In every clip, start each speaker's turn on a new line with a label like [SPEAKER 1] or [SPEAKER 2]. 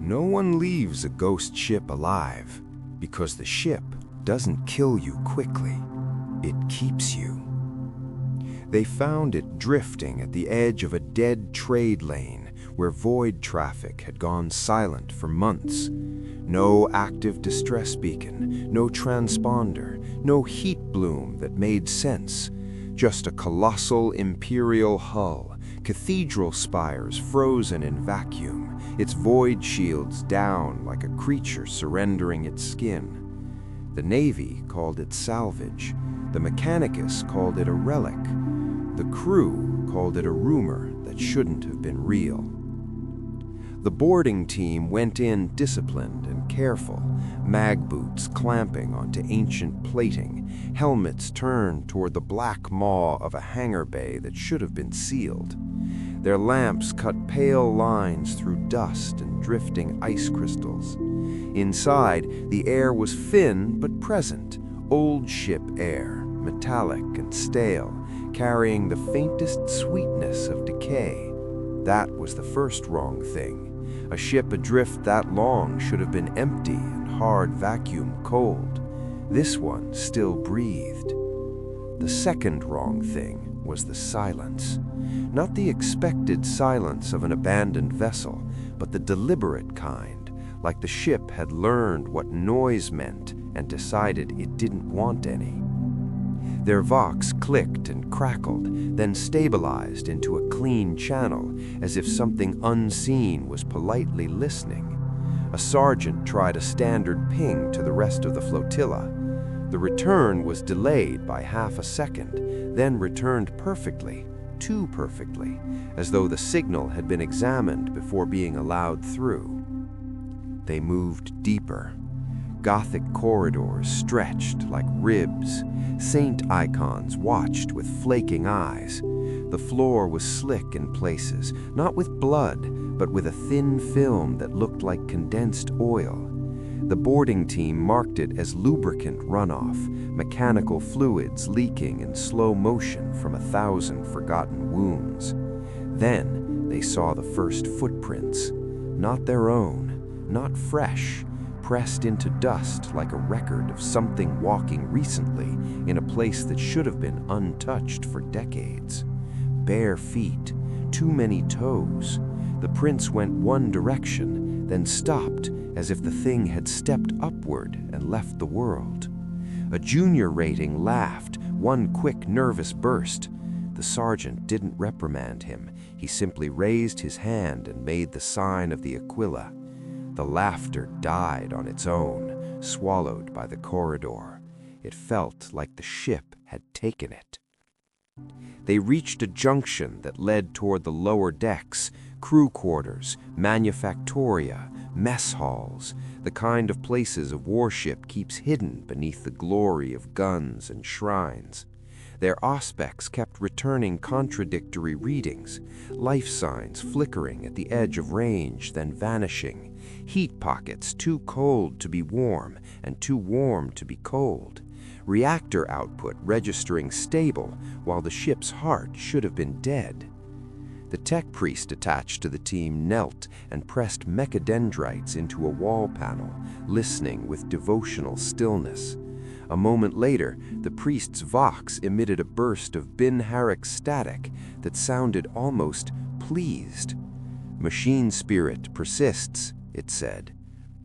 [SPEAKER 1] No one leaves a ghost ship alive, because the ship doesn't kill you quickly. It keeps you. They found it drifting at the edge of a dead trade lane where void traffic had gone silent for months. No active distress beacon, no transponder, no heat bloom that made sense. Just a colossal imperial hull, cathedral spires frozen in vacuum, its void shields down like a creature surrendering its skin. The Navy called it salvage. The Mechanicus called it a relic. The crew called it a rumor that shouldn't have been real. The boarding team went in disciplined and careful, mag boots clamping onto ancient plating, helmets turned toward the black maw of a hangar bay that should have been sealed. Their lamps cut pale lines through dust and drifting ice crystals. Inside, the air was thin but present, old ship air, metallic and stale, carrying the faintest sweetness of decay. That was the first wrong thing. A ship adrift that long should have been empty and hard vacuum cold. This one still breathed. The second wrong thing was the silence. Not the expected silence of an abandoned vessel, but the deliberate kind, like the ship had learned what noise meant and decided it didn't want any. Their vox clicked and crackled, then stabilized into a clean channel, as if something unseen was politely listening. A sergeant tried a standard ping to the rest of the flotilla. The return was delayed by half a second, then returned perfectly, too perfectly, as though the signal had been examined before being allowed through. They moved deeper. Gothic corridors stretched like ribs. Saint icons watched with flaking eyes. The floor was slick in places, not with blood, but with a thin film that looked like condensed oil. The boarding team marked it as lubricant runoff, mechanical fluids leaking in slow motion from 1,000 forgotten wounds. Then they saw the first footprints, not their own, not fresh, pressed into dust like a record of something walking recently in a place that should have been untouched for decades. Bare feet, too many toes. The prints went one direction, then stopped as if the thing had stepped upward and left the world. A junior rating laughed, one quick nervous burst. The sergeant didn't reprimand him. He simply raised his hand and made the sign of the Aquila. The laughter died on its own, swallowed by the corridor. It felt like the ship had taken it. They reached a junction that led toward the lower decks, crew quarters, manufactoria, mess halls, the kind of places a warship keeps hidden beneath the glory of guns and shrines. Their auspex kept returning contradictory readings, life signs flickering at the edge of range, then vanishing, heat pockets too cold to be warm and too warm to be cold, reactor output registering stable while the ship's heart should have been dead. The tech priest attached to the team knelt and pressed mechadendrites into a wall panel, listening with devotional stillness. A moment later, the priest's vox emitted a burst of Bin-Harik static that sounded almost pleased. "Machine spirit persists," it said.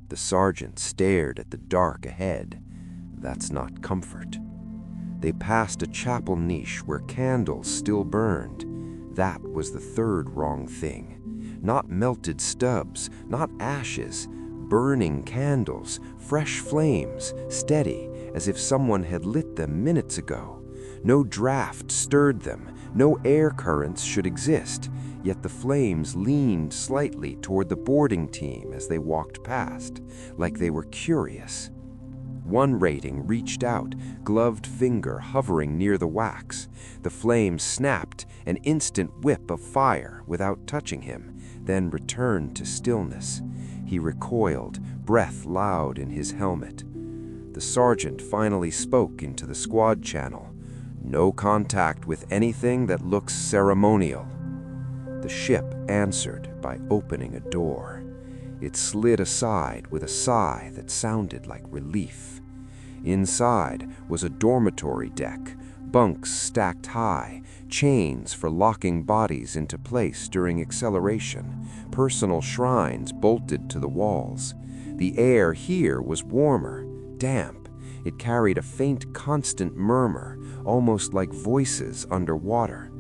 [SPEAKER 1] The sergeant stared at the dark ahead. That's not comfort. They passed a chapel niche where candles still burned. That was the third wrong thing. Not melted stubs, not ashes, burning candles, fresh flames, steady, as if someone had lit them minutes ago. No draft stirred them, no air currents should exist, yet the flames leaned slightly toward the boarding team as they walked past, like they were curious. One rating reached out, gloved finger hovering near the wax. The flame snapped, an instant whip of fire without touching him, then returned to stillness. He recoiled, breath loud in his helmet. The sergeant finally spoke into the squad channel. "No contact with anything that looks ceremonial." The ship answered by opening a door. It slid aside with a sigh that sounded like relief. Inside was a dormitory deck, bunks stacked high, chains for locking bodies into place during acceleration, personal shrines bolted to the walls. The air here was warmer, damp. It carried a faint, constant murmur, almost like voices underwater.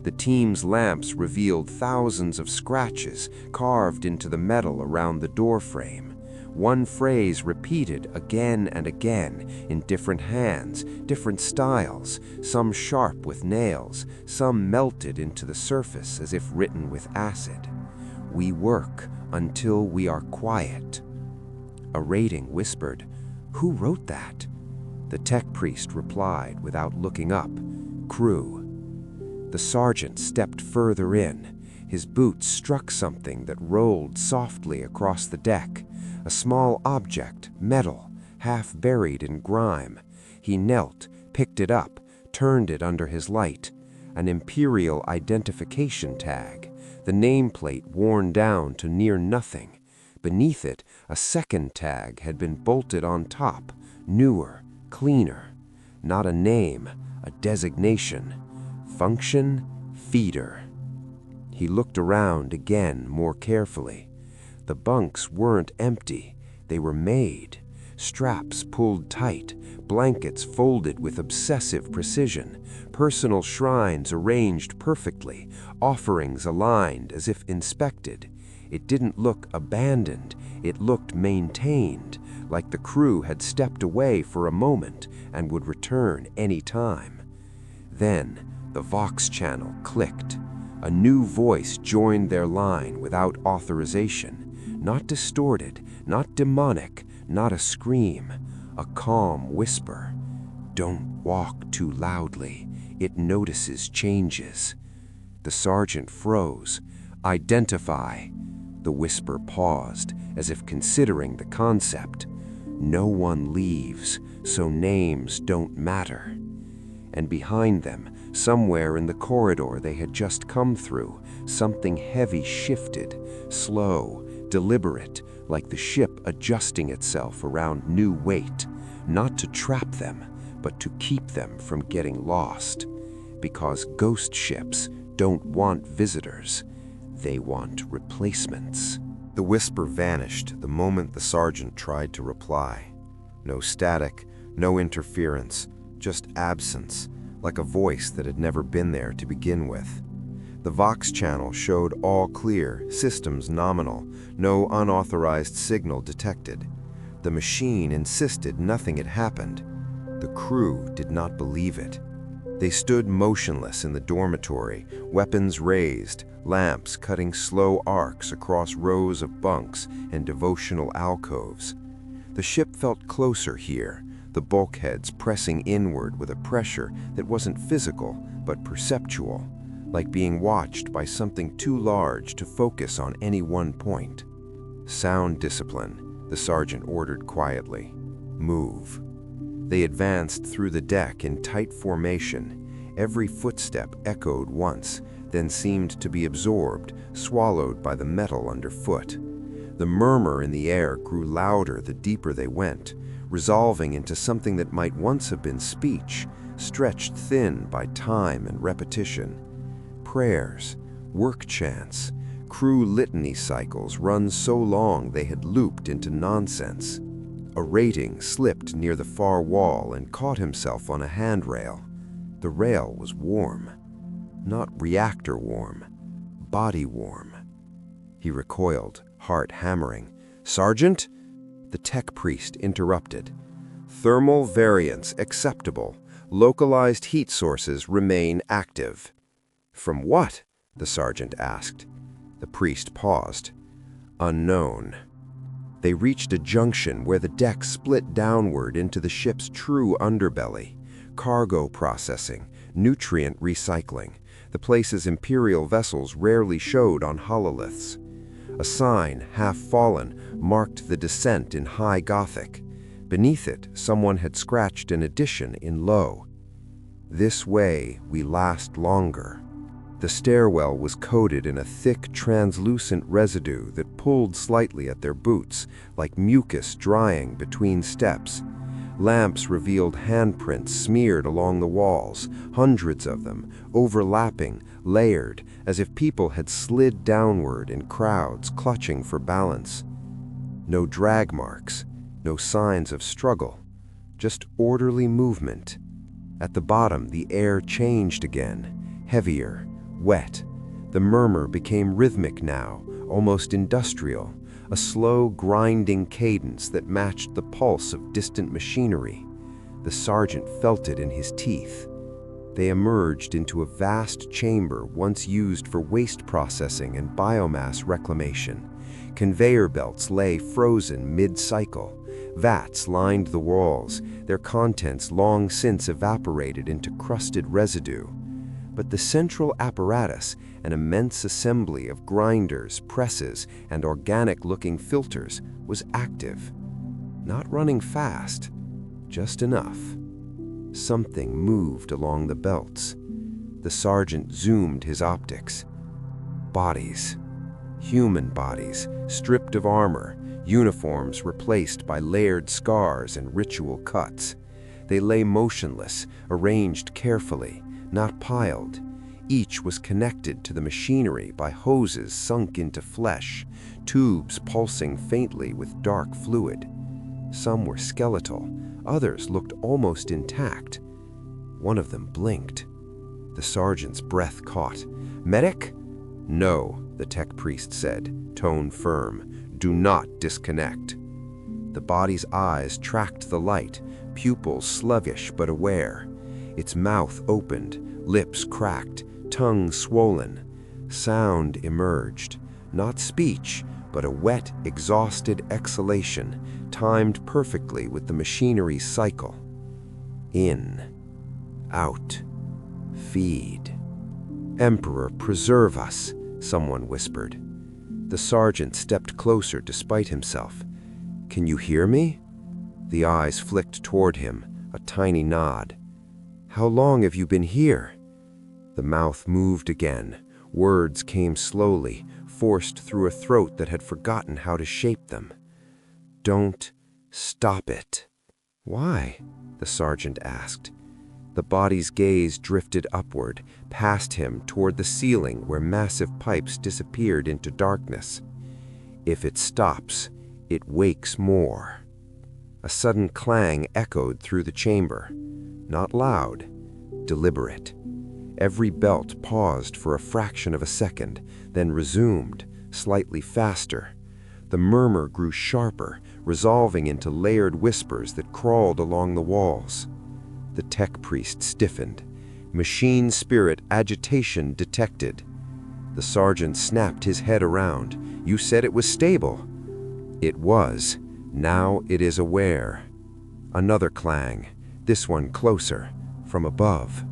[SPEAKER 1] The team's lamps revealed thousands of scratches carved into the metal around the doorframe. One phrase repeated again and again in different hands, different styles, some sharp with nails, some melted into the surface as if written with acid. "We work until we are quiet." A rating whispered, "Who wrote that?" The tech priest replied without looking up, "Crew." The sergeant stepped further in. His boots struck something that rolled softly across the deck. A small object, metal, half buried in grime. He knelt, picked it up, turned it under his light. An Imperial identification tag, the nameplate worn down to near nothing. Beneath it, a second tag had been bolted on top, newer, cleaner. Not a name, a designation. Function, feeder. He looked around again more carefully. The bunks weren't empty, they were made. Straps pulled tight, blankets folded with obsessive precision, personal shrines arranged perfectly, offerings aligned as if inspected. It didn't look abandoned, it looked maintained, like the crew had stepped away for a moment and would return any time. Then the Vox channel clicked. A new voice joined their line without authorization. Not distorted, not demonic, not a scream. A calm whisper. "Don't walk too loudly. It notices changes." The sergeant froze. "Identify." The whisper paused, as if considering the concept. "No one leaves, so names don't matter." And behind them, somewhere in the corridor they had just come through, something heavy shifted, slow, deliberate, like the ship adjusting itself around new weight, not to trap them, but to keep them from getting lost. Because ghost ships don't want visitors, they want replacements. The whisper vanished the moment the sergeant tried to reply. No static, no interference, just absence, like a voice that had never been there to begin with. The Vox channel showed all clear, systems nominal, no unauthorized signal detected. The machine insisted nothing had happened. The crew did not believe it. They stood motionless in the dormitory, weapons raised, lamps cutting slow arcs across rows of bunks and devotional alcoves. The ship felt closer here, the bulkheads pressing inward with a pressure that wasn't physical but perceptual, like being watched by something too large to focus on any one point. "Sound discipline," the sergeant ordered quietly. "Move." They advanced through the deck in tight formation. Every footstep echoed once, then seemed to be absorbed, swallowed by the metal underfoot. The murmur in the air grew louder the deeper they went, resolving into something that might once have been speech, stretched thin by time and repetition. Prayers, work chants, crew litany cycles run so long they had looped into nonsense. A rating slipped near the far wall and caught himself on a handrail. The rail was warm. Not reactor warm, body warm. He recoiled, heart hammering. "Sergeant?" The tech priest interrupted. "Thermal variance acceptable. Localized heat sources remain active." "From what?" the sergeant asked. The priest paused. "Unknown." They reached a junction where the deck split downward into the ship's true underbelly. Cargo processing, nutrient recycling, the places Imperial vessels rarely showed on hololiths. A sign, half fallen, marked the descent in high Gothic. Beneath it, someone had scratched an addition in low. "This way we last longer." The stairwell was coated in a thick, translucent residue that pulled slightly at their boots, like mucus drying between steps. Lamps revealed handprints smeared along the walls, hundreds of them, overlapping, layered, as if people had slid downward in crowds clutching for balance. No drag marks, no signs of struggle, just orderly movement. At the bottom, the air changed again, heavier, wet. The murmur became rhythmic now, almost industrial, a slow, grinding cadence that matched the pulse of distant machinery. The sergeant felt it in his teeth. They emerged into a vast chamber once used for waste processing and biomass reclamation. Conveyor belts lay frozen mid-cycle. Vats lined the walls, their contents long since evaporated into crusted residue. But the central apparatus, an immense assembly of grinders, presses, and organic-looking filters, was active. Not running fast, just enough. Something moved along the belts. The sergeant zoomed his optics. Bodies. Human bodies, stripped of armor, uniforms replaced by layered scars and ritual cuts. They lay motionless, arranged carefully, not piled. Each was connected to the machinery by hoses sunk into flesh, tubes pulsing faintly with dark fluid. Some were skeletal, others looked almost intact. One of them blinked. The sergeant's breath caught. "Medic?" "No," the tech priest said, tone firm. "Do not disconnect." The body's eyes tracked the light, pupils sluggish but aware. Its mouth opened, lips cracked, tongue swollen. Sound emerged, not speech, but a wet, exhausted exhalation, timed perfectly with the machinery's cycle. In, out, feed. "Emperor, preserve us," someone whispered. The sergeant stepped closer despite himself. "Can you hear me?" The eyes flicked toward him, a tiny nod. "How long have you been here?" The mouth moved again. Words came slowly, forced through a throat that had forgotten how to shape them. "Don't stop it." "Why?" the sergeant asked. The body's gaze drifted upward, past him toward the ceiling where massive pipes disappeared into darkness. "If it stops, it wakes more." A sudden clang echoed through the chamber. Not loud, deliberate. Every belt paused for a fraction of a second, then resumed, slightly faster. The murmur grew sharper, resolving into layered whispers that crawled along the walls. The tech priest stiffened. Machine spirit agitation detected. The sergeant snapped his head around. "You said it was stable." "It was. Now it is aware." Another clang, this one closer, from above.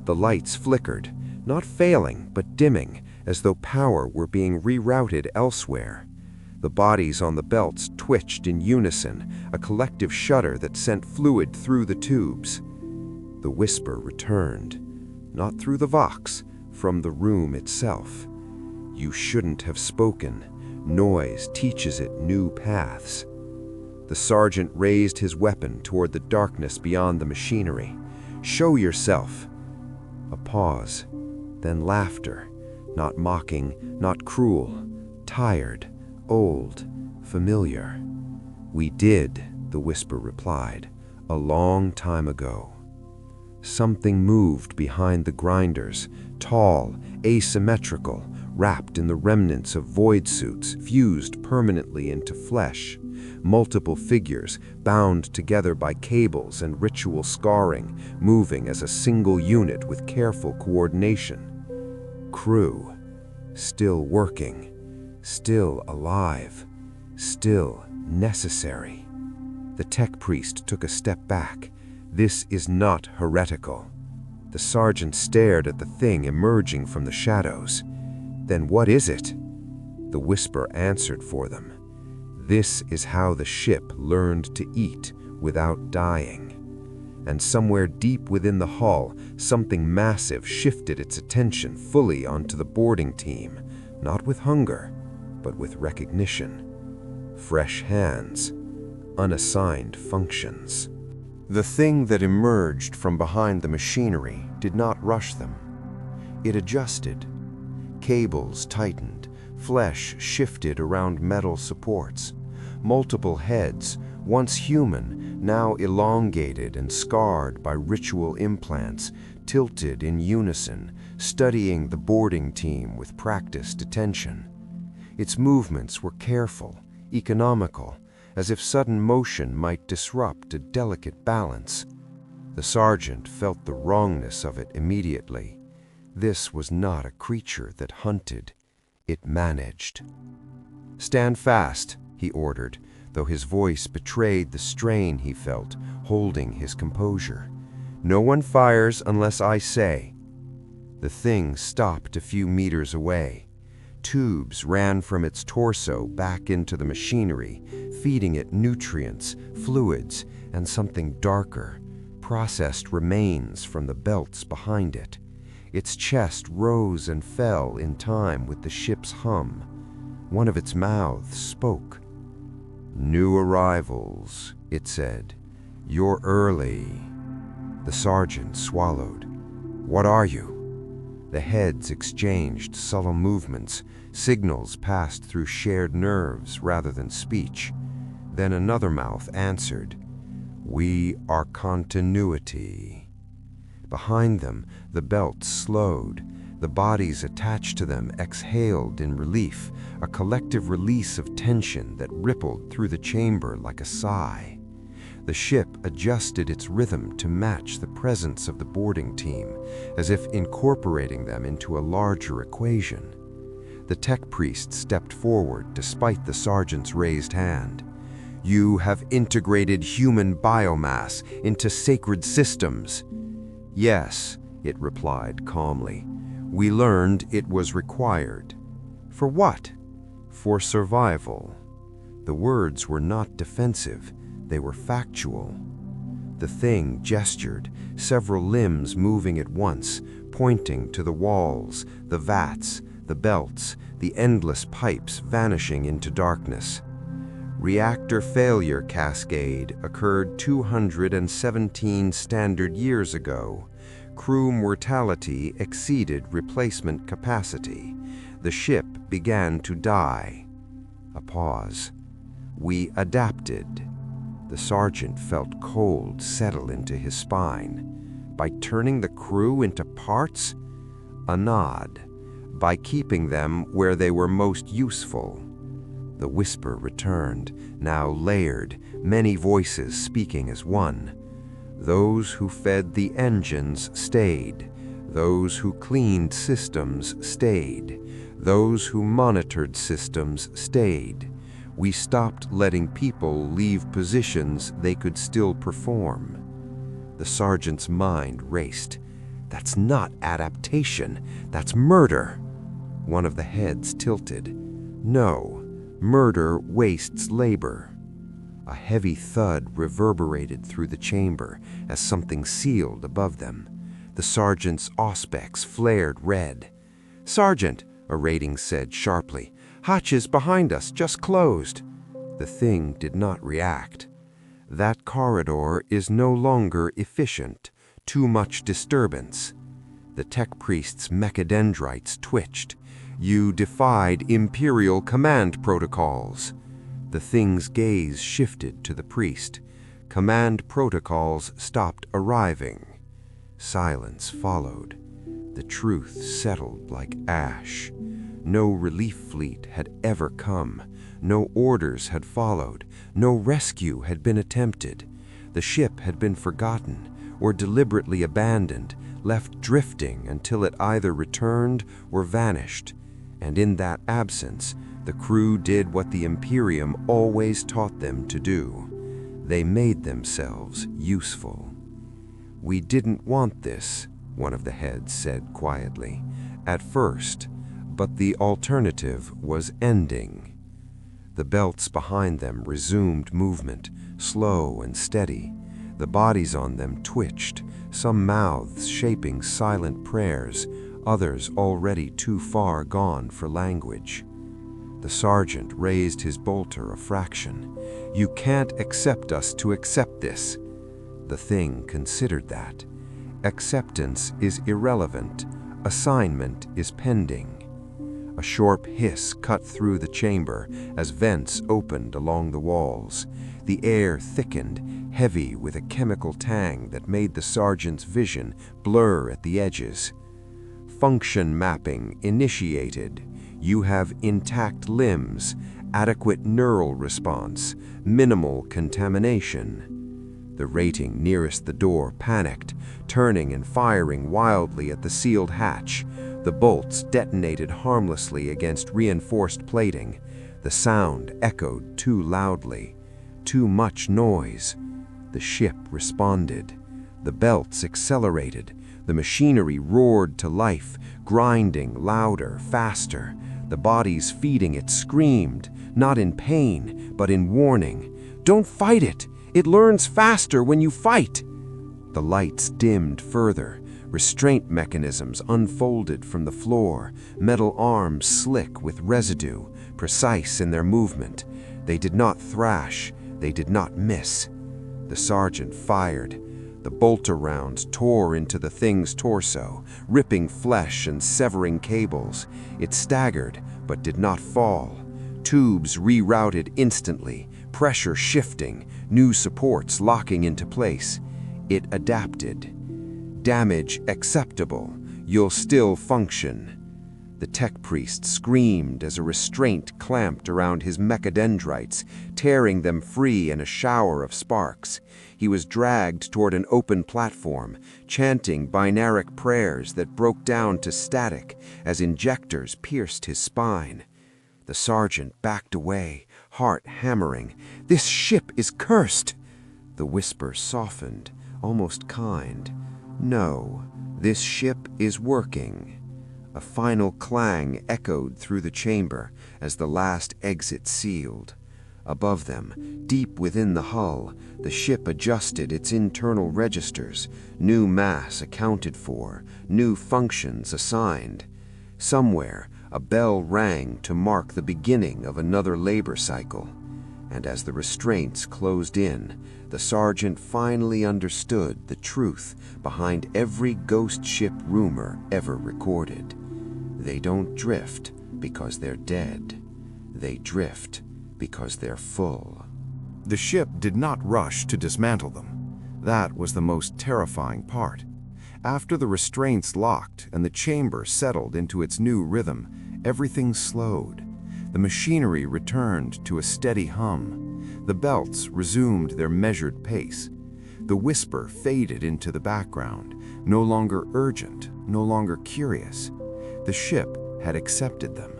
[SPEAKER 1] The lights flickered, not failing, but dimming, as though power were being rerouted elsewhere. The bodies on the belts twitched in unison, a collective shudder that sent fluid through the tubes. The whisper returned, not through the vox, from the room itself. "You shouldn't have spoken. Noise teaches it new paths." The sergeant raised his weapon toward the darkness beyond the machinery. "Show yourself." A pause, then laughter, not mocking, not cruel, tired, old, familiar. "We did," the whisper replied, "a long time ago." Something moved behind the grinders, tall, asymmetrical, wrapped in the remnants of void suits fused permanently into flesh. Multiple figures, bound together by cables and ritual scarring, moving as a single unit with careful coordination. Crew, still working, still alive, still necessary. The tech priest took a step back. "This is not heretical." The sergeant stared at the thing emerging from the shadows. "Then what is it?" The whisper answered for them. "This is how the ship learned to eat without dying." And somewhere deep within the hull, something massive shifted its attention fully onto the boarding team, not with hunger, but with recognition. Fresh hands, unassigned functions. The thing that emerged from behind the machinery did not rush them. It adjusted. Cables tightened, flesh shifted around metal supports. Multiple heads, once human, now elongated and scarred by ritual implants, tilted in unison, studying the boarding team with practiced attention. Its movements were careful, economical, as if sudden motion might disrupt a delicate balance. The sergeant felt the wrongness of it immediately. This was not a creature that hunted, it managed. "Stand fast," he ordered, though his voice betrayed the strain he felt, holding his composure. "No one fires unless I say." The thing stopped a few meters away. Tubes ran from its torso back into the machinery, feeding it nutrients, fluids, and something darker, processed remains from the belts behind it. Its chest rose and fell in time with the ship's hum. One of its mouths spoke. "New arrivals," it said. "You're early." The sergeant swallowed. "What are you?" The heads exchanged subtle movements. Signals passed through shared nerves rather than speech. Then another mouth answered. "We are continuity." Behind them, the belts slowed. The bodies attached to them exhaled in relief, a collective release of tension that rippled through the chamber like a sigh. The ship adjusted its rhythm to match the presence of the boarding team, as if incorporating them into a larger equation. The tech priest stepped forward despite the sergeant's raised hand. "You have integrated human biomass into sacred systems." "Yes," it replied calmly. "We learned it was required." "For what?" "For survival." The words were not defensive, they were factual. The thing gestured, several limbs moving at once, pointing to the walls, the vats, the belts, the endless pipes vanishing into darkness. Reactor failure cascade occurred 217 standard years ago. Crew mortality exceeded replacement capacity. The ship began to die. A pause. "We adapted." The sergeant felt cold settle into his spine. "By turning the crew into parts?" A nod. "By keeping them where they were most useful." The whisper returned, now layered, many voices speaking as one. Those who fed the engines stayed. Those who cleaned systems stayed. Those who monitored systems stayed. We stopped letting people leave positions they could still perform. The sergeant's mind raced. "That's not adaptation, that's murder." One of the heads tilted. "No, murder wastes labor." A heavy thud reverberated through the chamber as something sealed above them. The sergeant's auspex flared red. "Sergeant," a rating said sharply, "hatches behind us just closed." The thing did not react. "That corridor is no longer efficient. Too much disturbance." The tech priest's mechadendrites twitched. "You defied Imperial command protocols." The thing's gaze shifted to the priest. Command protocols stopped arriving. Silence followed. The truth settled like ash. No relief fleet had ever come. No orders had followed. No rescue had been attempted. The ship had been forgotten or deliberately abandoned, left drifting until it either returned or vanished. And in that absence, the crew did what the Imperium always taught them to do. They made themselves useful. "We didn't want this," one of the heads said quietly, "at first, but the alternative was ending." The belts behind them resumed movement, slow and steady. The bodies on them twitched, some mouths shaping silent prayers, others already too far gone for language. The sergeant raised his bolter a fraction. "You can't accept us to accept this." The thing considered that. Acceptance is irrelevant. Assignment is pending. A sharp hiss cut through the chamber as vents opened along the walls. The air thickened, heavy with a chemical tang that made the sergeant's vision blur at the edges. Function mapping initiated. You have intact limbs, adequate neural response, minimal contamination. The rating nearest the door panicked, turning and firing wildly at the sealed hatch. The bolts detonated harmlessly against reinforced plating. The sound echoed too loudly. Too much noise. The ship responded. The belts accelerated. The machinery roared to life, grinding louder, faster. The bodies feeding it screamed, not in pain, but in warning. "Don't fight it! It learns faster when you fight!" The lights dimmed further. Restraint mechanisms unfolded from the floor, metal arms slick with residue, precise in their movement. They did not thrash, they did not miss. The sergeant fired. The bolter rounds tore into the thing's torso, ripping flesh and severing cables. It staggered, but did not fall. Tubes rerouted instantly, pressure shifting, new supports locking into place. It adapted. Damage acceptable. You'll still function. The tech priest screamed as a restraint clamped around his mechadendrites, tearing them free in a shower of sparks. He was dragged toward an open platform, chanting binaric prayers that broke down to static as injectors pierced his spine. The sergeant backed away, heart hammering. "This ship is cursed!" The whisper softened, almost kind. "No, this ship is working." A final clang echoed through the chamber as the last exit sealed. Above them, deep within the hull, the ship adjusted its internal registers, new mass accounted for, new functions assigned. Somewhere, a bell rang to mark the beginning of another labor cycle. And as the restraints closed in, the sergeant finally understood the truth behind every ghost ship rumor ever recorded. They don't drift because they're dead. They drift because they're full.
[SPEAKER 2] The ship did not rush to dismantle them. That was the most terrifying part. After the restraints locked and the chamber settled into its new rhythm, everything slowed. The machinery returned to a steady hum. The belts resumed their measured pace. The whisper faded into the background, no longer urgent, no longer curious. The ship had accepted them.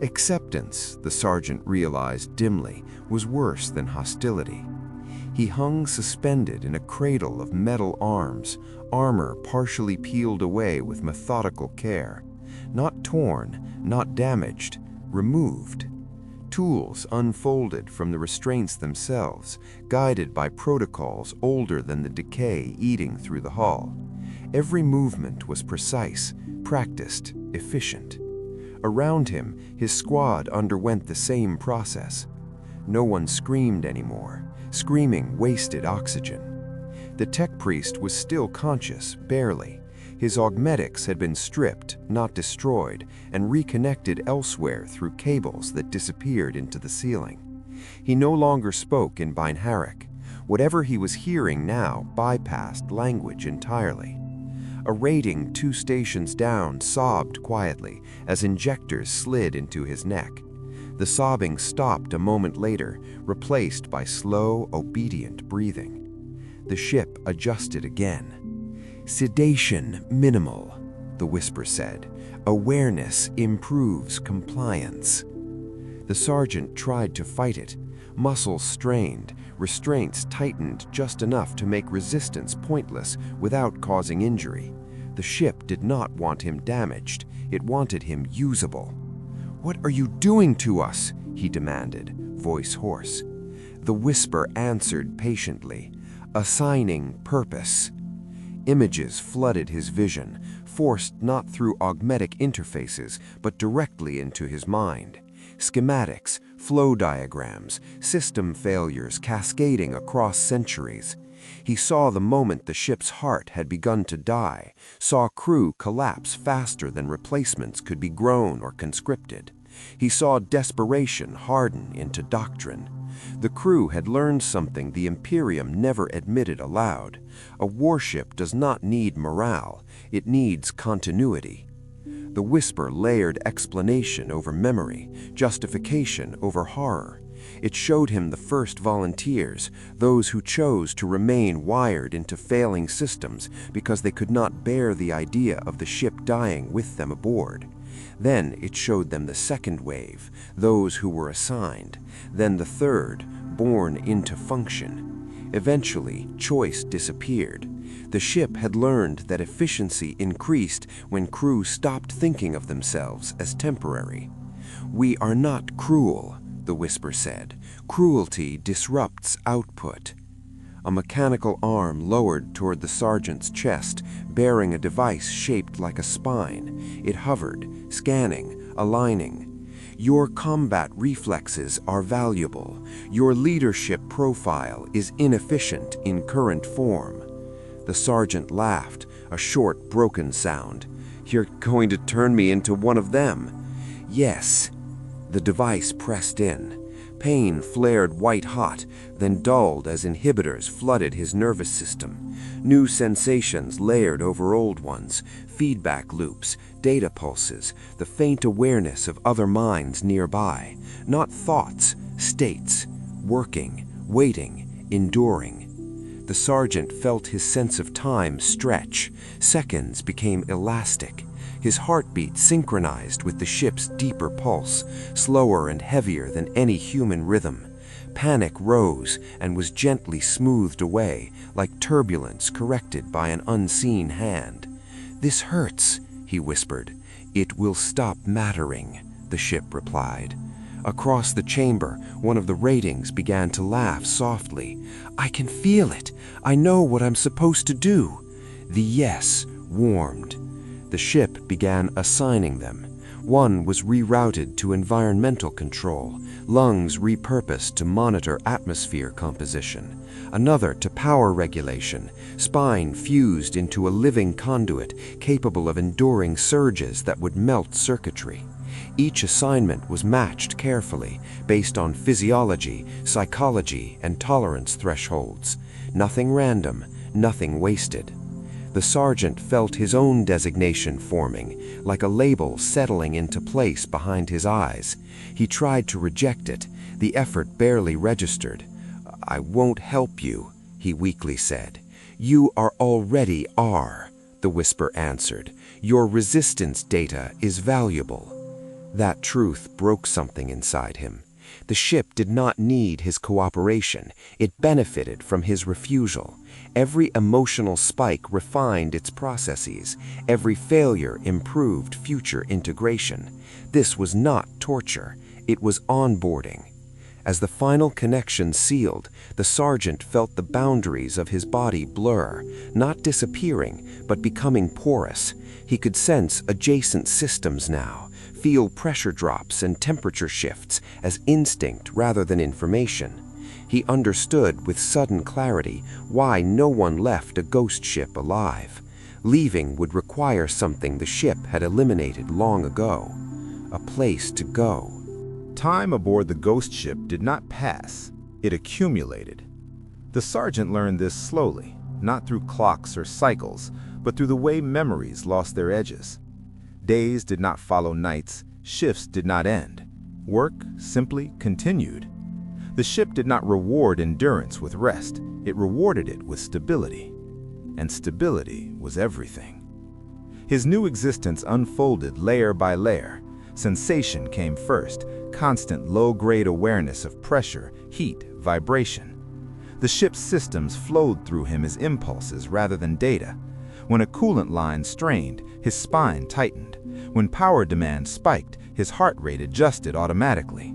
[SPEAKER 2] Acceptance, the sergeant realized dimly, was worse than hostility. He hung suspended in a cradle of metal arms, armor partially peeled away with methodical care. Not torn, not damaged, removed. Tools unfolded from the restraints themselves, guided by protocols older than the decay eating through the hull. Every movement was precise, practiced, efficient. Around him, his squad underwent the same process. No one screamed anymore. Screaming wasted oxygen. The tech priest was still conscious, barely. His augmetics had been stripped, not destroyed, and reconnected elsewhere through cables that disappeared into the ceiling. He no longer spoke in binaric. Whatever he was hearing now bypassed language entirely. A rating 2 stations down sobbed quietly as injectors slid into his neck. The sobbing stopped a moment later, replaced by slow, obedient breathing. The ship adjusted again. "Sedation minimal," the whisper said. "Awareness improves compliance." The sergeant tried to fight it. Muscles strained, restraints tightened just enough to make resistance pointless without causing injury. The ship did not want him damaged. It wanted him usable. "What are you doing to us?" he demanded, voice hoarse. The whisper answered patiently.
[SPEAKER 1] assigning purpose. Images flooded his vision, forced not through augmetic interfaces, but directly into his mind. Schematics, flow diagrams, system failures cascading across centuries. He saw the moment the ship's heart had begun to die, saw crew collapse faster than replacements could be grown or conscripted. He saw desperation harden into doctrine. The crew had learned something the Imperium never admitted aloud. A warship does not need morale, it needs continuity. The whisper layered explanation over memory, justification over horror. It showed him the first volunteers, those who chose to remain wired into failing systems because they could not bear the idea of the ship dying with them aboard. Then it showed them the second wave, those who were assigned. Then the third, born into function. Eventually, choice disappeared. The ship had learned that efficiency increased when crew stopped thinking of themselves as temporary. "We are not cruel," the whisper said. "Cruelty disrupts output." A mechanical arm lowered toward the sergeant's chest, bearing a device shaped like a spine. It hovered, scanning, aligning. "Your combat reflexes are valuable. Your leadership profile is inefficient in current form." The sergeant laughed, a short, broken sound. "You're going to turn me into one of them?" "Yes." The device pressed in. Pain flared white-hot, then dulled as inhibitors flooded his nervous system. New sensations layered over old ones, feedback loops, data pulses, the faint awareness of other minds nearby. Not thoughts, states, working, waiting, enduring. The sergeant felt his sense of time stretch. Seconds became elastic. His heartbeat synchronized with the ship's deeper pulse, slower and heavier than any human rhythm. Panic rose and was gently smoothed away, like turbulence corrected by an unseen hand. "This hurts," he whispered. "It will stop mattering," the ship replied. Across the chamber, one of the ratings began to laugh softly. "I can feel it. I know what I'm supposed to do." The yes warmed. The ship began assigning them. One was rerouted to environmental control, lungs repurposed to monitor atmosphere composition. Another to power regulation, spine fused into a living conduit capable of enduring surges that would melt circuitry. Each assignment was matched carefully, based on physiology, psychology, and tolerance thresholds. Nothing random, nothing wasted. The sergeant felt his own designation forming, like a label settling into place behind his eyes. He tried to reject it. The effort barely registered. "I won't help you," he weakly said. "You are already are," the whisper answered. "Your resistance data is valuable." That truth broke something inside him. The ship did not need his cooperation. It benefited from his refusal. Every emotional spike refined its processes. Every failure improved future integration. This was not torture. It was onboarding. As the final connection sealed, the sergeant felt the boundaries of his body blur, not disappearing, but becoming porous. He could sense adjacent systems now, feel pressure drops and temperature shifts as instinct rather than information. He understood with sudden clarity why no one left a ghost ship alive. Leaving would require something the ship had eliminated long ago: a place to go.
[SPEAKER 2] Time aboard the ghost ship did not pass, it accumulated. The sergeant learned this slowly, not through clocks or cycles, but through the way memories lost their edges. Days did not follow nights, shifts did not end. Work simply continued. The ship did not reward endurance with rest, it rewarded it with stability. And stability was everything. His new existence unfolded layer by layer. Sensation came first, constant low-grade awareness of pressure, heat, vibration. The ship's systems flowed through him as impulses rather than data. When a coolant line strained, his spine tightened. When power demand spiked, his heart rate adjusted automatically.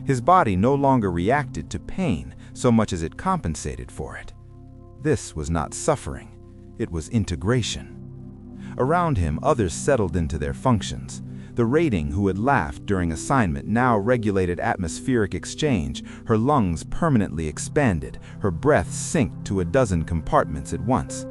[SPEAKER 2] His body no longer reacted to pain so much as it compensated for it.
[SPEAKER 3] This was not suffering, it was integration. Around him, others settled into their functions. The rating who had laughed during assignment now regulated atmospheric exchange, her lungs permanently expanded, her breath synced to a dozen compartments at once.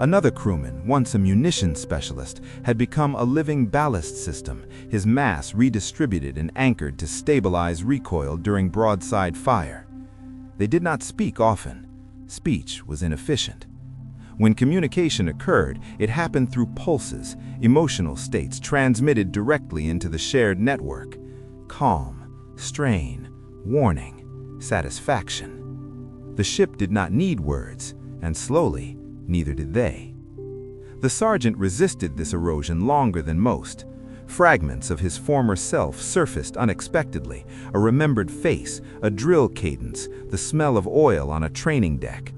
[SPEAKER 3] Another crewman, once a munitions specialist, had become a living ballast system, his mass redistributed and anchored to stabilize recoil during broadside fire. They did not speak often. Speech was inefficient. When communication occurred, it happened through pulses, emotional states transmitted directly into the shared network. Calm, strain, warning, satisfaction. The ship did not need words, and slowly, neither did they. The sergeant resisted this erosion longer than most. Fragments of his former self surfaced unexpectedly, a remembered face, a drill cadence, the smell of oil on a training deck.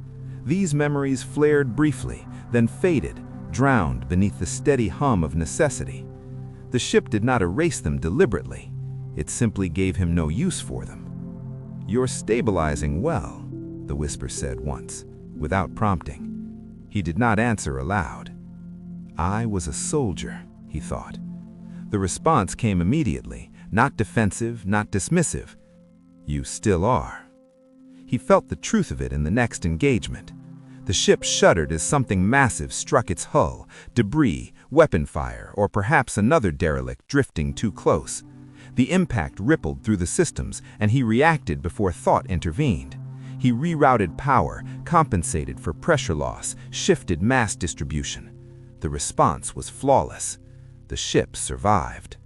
[SPEAKER 3] These memories flared briefly, then faded, drowned beneath the steady hum of necessity. The ship did not erase them deliberately. It simply gave him no use for them. "You're stabilizing well," the whisper said once, without prompting. He did not answer aloud. "I was a soldier," he thought. The response came immediately, not defensive, not dismissive. "You still are." He felt the truth of it in the next engagement. The ship shuddered as something massive struck its hull, debris, weapon fire, or perhaps another derelict drifting too close. The impact rippled through the systems, and he reacted before thought intervened. He rerouted power, compensated for pressure loss, shifted mass distribution. The response was flawless. The ship survived.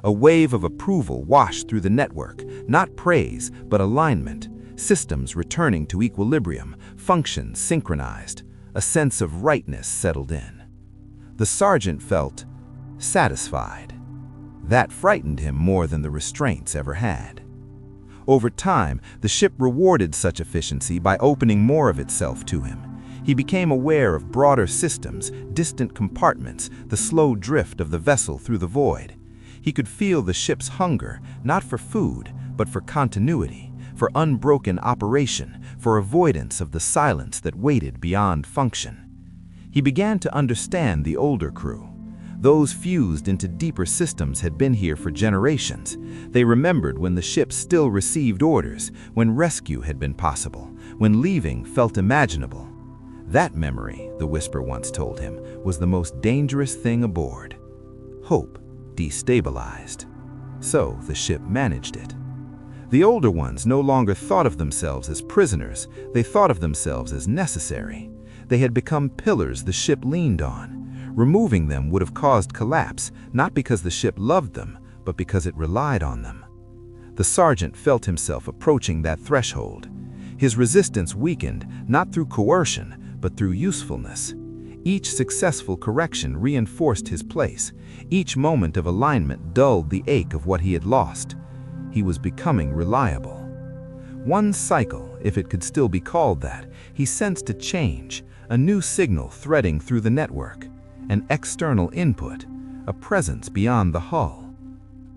[SPEAKER 3] A wave of approval washed through the network, not praise, but alignment. Systems returning to equilibrium, functions synchronized. A sense of rightness settled in. The sergeant felt satisfied. That frightened him more than the restraints ever had. Over time, the ship rewarded such efficiency by opening more of itself to him. He became aware of broader systems, distant compartments, the slow drift of the vessel through the void. He could feel the ship's hunger, not for food, but for continuity, for unbroken operation, for avoidance of the silence that waited beyond function. He began to understand the older crew. Those fused into deeper systems had been here for generations. They remembered when the ship still received orders, when rescue had been possible, when leaving felt imaginable. That memory, the whisper once told him, was the most dangerous thing aboard. Hope destabilized. So the ship managed it. The older ones no longer thought of themselves as prisoners, they thought of themselves as necessary. They had become pillars the ship leaned on. Removing them would have caused collapse, not because the ship loved them, but because it relied on them. The sergeant felt himself approaching that threshold. His resistance weakened, not through coercion, but through usefulness. Each successful correction reinforced his place. Each moment of alignment dulled the ache of what he had lost. He was becoming reliable. One cycle, if it could still be called that, he sensed a change, a new signal threading through the network, an external input, a presence beyond the hull,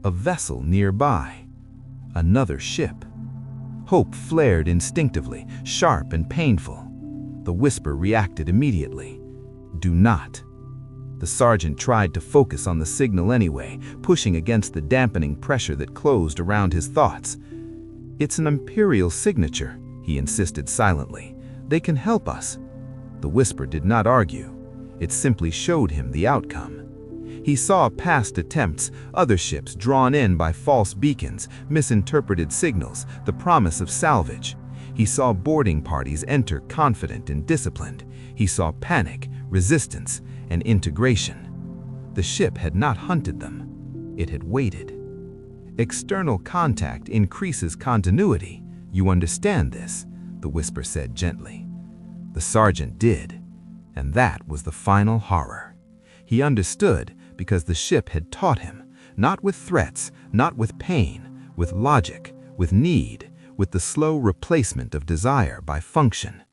[SPEAKER 3] a vessel nearby, another ship. Hope flared instinctively, sharp and painful. The whisper reacted immediately. "Do not." The sergeant tried to focus on the signal anyway, pushing against the dampening pressure that closed around his thoughts. "It's an Imperial signature," he insisted silently. "They can help us." The whisper did not argue. It simply showed him the outcome. He saw past attempts, other ships drawn in by false beacons, misinterpreted signals, the promise of salvage. He saw boarding parties enter confident and disciplined. He saw panic, resistance, and integration. The ship had not hunted them. It had waited. External contact increases continuity. You understand this, the whisper said gently. The sergeant did, and that was the final horror. He understood because the ship had taught him, not with threats, not with pain, with logic, with need, with the slow replacement of desire by function.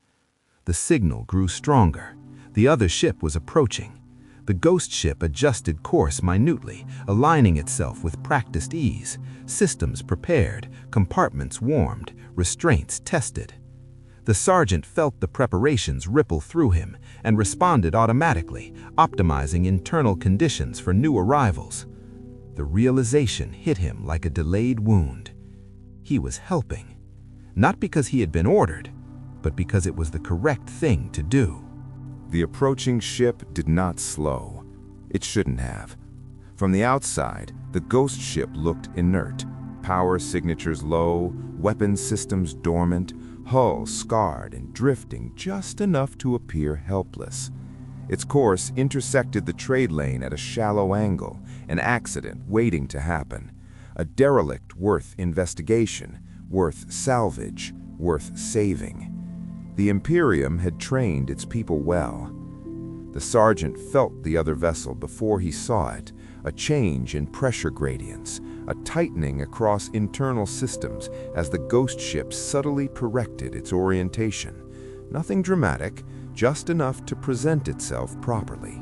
[SPEAKER 3] The signal grew stronger. The other ship was approaching. The ghost ship adjusted course minutely, aligning itself with practiced ease, systems prepared, compartments warmed, restraints tested. The sergeant felt the preparations ripple through him and responded automatically, optimizing internal conditions for new arrivals. The realization hit him like a delayed wound. He was helping, not because he had been ordered, but because it was the correct thing to do.
[SPEAKER 2] The approaching ship did not slow. It shouldn't have. From the outside, the ghost ship looked inert. Power signatures low, weapon systems dormant, hull scarred and drifting just enough to appear helpless. Its course intersected the trade lane at a shallow angle, an accident waiting to happen. A derelict worth investigation, worth salvage, worth saving. The Imperium had trained its people well. The sergeant felt the other vessel before he saw it, a change in pressure gradients, a tightening across internal systems as the ghost ship subtly corrected its orientation. Nothing dramatic, just enough to present itself properly.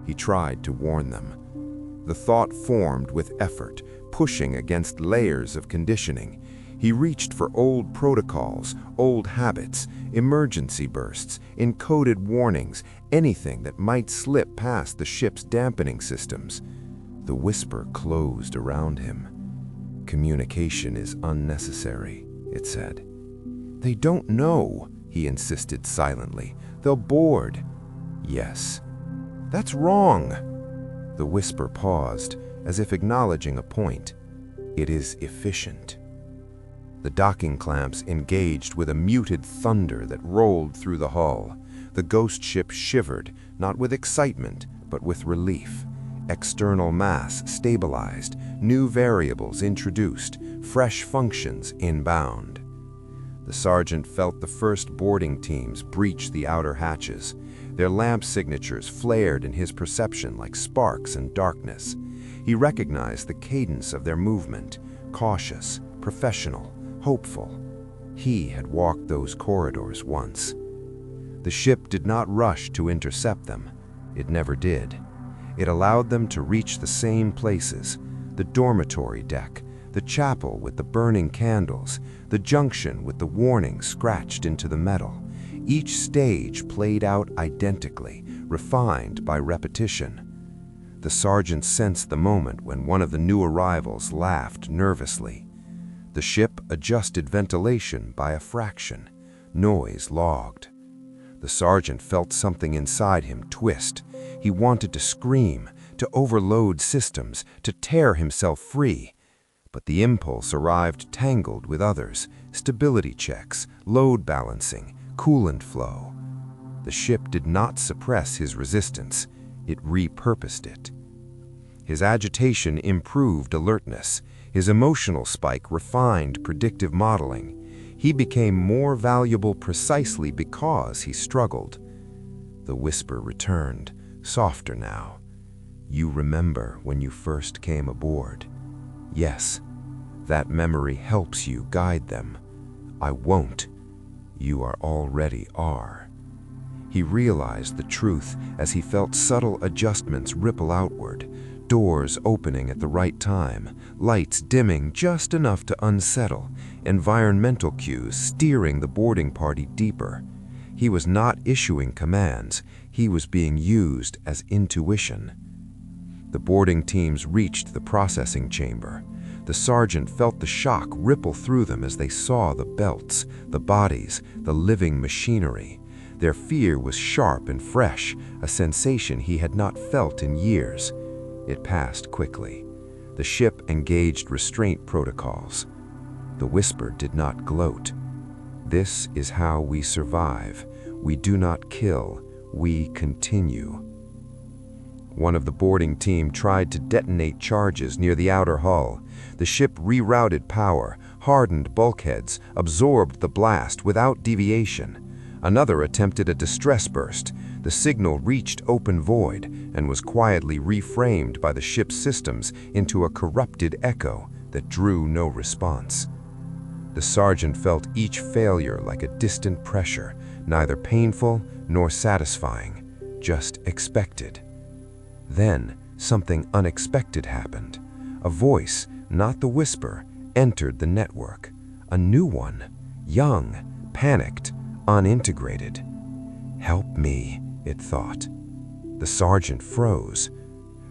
[SPEAKER 2] He tried to warn them. The thought formed with effort, pushing against layers of conditioning. He reached for old protocols, old habits, emergency bursts, encoded warnings, anything that might slip past the ship's dampening systems. The whisper closed around him. Communication is unnecessary, it said. They don't know, he insisted silently. They'll board. Yes. That's wrong. The whisper paused, as if acknowledging a point. It is efficient. The docking clamps engaged with a muted thunder that rolled through the hull. The ghost ship shivered, not with excitement, but with relief. External mass stabilized, new variables introduced, fresh functions inbound. The sergeant felt the first boarding teams breach the outer hatches. Their lamp signatures flared in his perception like sparks in darkness. He recognized the cadence of their movement, cautious, professional, hopeful. He had walked those corridors once. The ship did not rush to intercept them. It never did. It allowed them to reach the same places, the dormitory deck, the chapel with the burning candles, the junction with the warning scratched into the metal. Each stage played out identically, refined by repetition. The sergeant sensed the moment when one of the new arrivals laughed nervously. The ship adjusted ventilation by a fraction, noise logged. The sergeant felt something inside him twist. He wanted to scream, to overload systems, to tear himself free. But the impulse arrived tangled with others, stability checks, load balancing, coolant flow. The ship did not suppress his resistance, it repurposed it. His agitation improved alertness, his emotional spike refined predictive modeling. He became more valuable precisely because he struggled. The whisper returned, softer now. You remember when you first came aboard. Yes, that memory helps you guide them. I won't. You already are. He realized the truth as he felt subtle adjustments ripple outward, doors opening at the right time, lights dimming just enough to unsettle, environmental cues steering the boarding party deeper. He was not issuing commands, he was being used as intuition. The boarding teams reached the processing chamber. The sergeant felt the shock ripple through them as they saw the belts, the bodies, the living machinery. Their fear was sharp and fresh, a sensation he had not felt in years. It passed quickly. The ship engaged restraint protocols. The whisper did not gloat. This is how we survive. We do not kill, we continue. One of the boarding team tried to detonate charges near the outer hull. The ship rerouted power, hardened bulkheads, absorbed the blast without deviation. Another attempted a distress burst. The signal reached open void and was quietly reframed by the ship's systems into a corrupted echo that drew no response. The sergeant felt each failure like a distant pressure, neither painful nor satisfying, just expected. Then something unexpected happened. A voice, not the whisper, entered the network. A new one, young, panicked,
[SPEAKER 1] unintegrated. "Help me," it thought. The sergeant froze.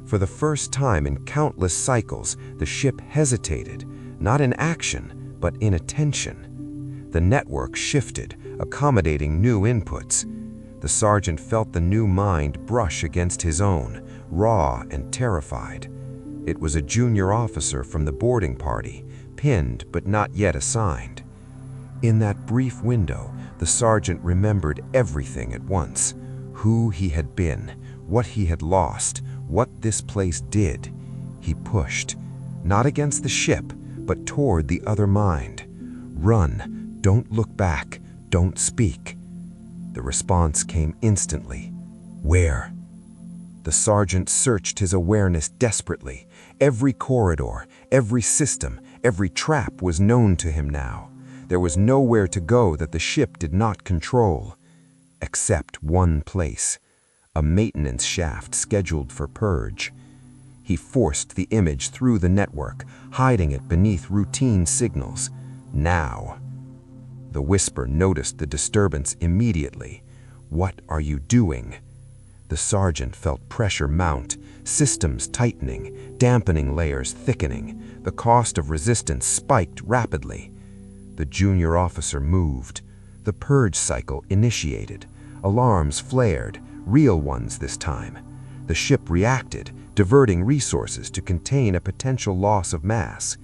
[SPEAKER 1] For the first time in countless cycles, the ship hesitated, not in action, but in attention. The network shifted, accommodating new inputs. The sergeant felt the new mind brush against his own, raw and terrified. It was a junior officer from the boarding party, pinned but not yet assigned. In that brief window, the sergeant remembered everything at once: who he had been, what he had lost, what this place did. He pushed, not against the ship, but toward the other mind. "Run, don't look back, don't speak." The response came instantly. "Where?" The sergeant searched his awareness desperately. Every corridor, every system, every trap was known to him now. There was nowhere to go that the ship did not control. Except one place: a maintenance shaft scheduled for purge. He forced the image through the network, hiding it beneath routine signals. Now. The whisper noticed the disturbance immediately. "What are you doing?" The sergeant felt pressure mount, systems tightening, dampening layers thickening. The cost of resistance spiked rapidly. The junior officer moved. The purge cycle initiated. Alarms flared, real ones this time. The ship reacted, diverting resources to contain a potential loss of mass.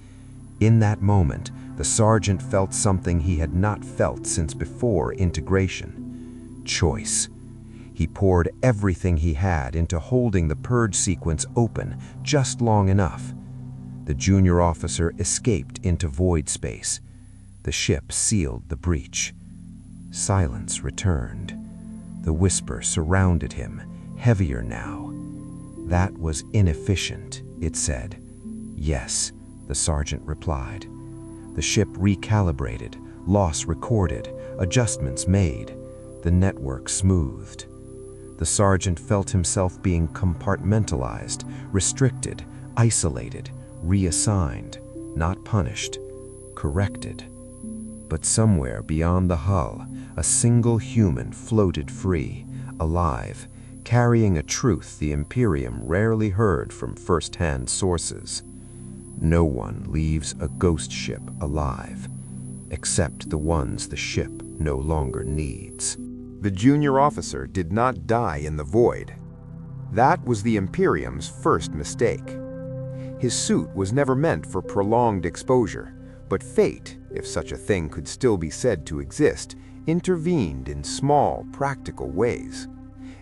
[SPEAKER 1] In that moment, the sergeant felt something he had not felt since before integration: choice. He poured everything he had into holding the purge sequence open just long enough. The junior officer escaped into void space. The ship sealed the breach. Silence returned. The whisper surrounded him, heavier now. "That was inefficient," it said. "Yes," the sergeant replied. The ship recalibrated, loss recorded, adjustments made. The network smoothed. The sergeant felt himself being compartmentalized, restricted, isolated, reassigned, not punished, corrected. But somewhere beyond the hull, a single human floated free, alive, carrying a truth the Imperium rarely heard from first-hand sources. No one leaves a ghost ship alive, except the ones the ship no longer needs.
[SPEAKER 2] The junior officer did not die in the void. That was the Imperium's first mistake. His suit was never meant for prolonged exposure, but fate, if such a thing could still be said to exist, intervened in small, practical ways.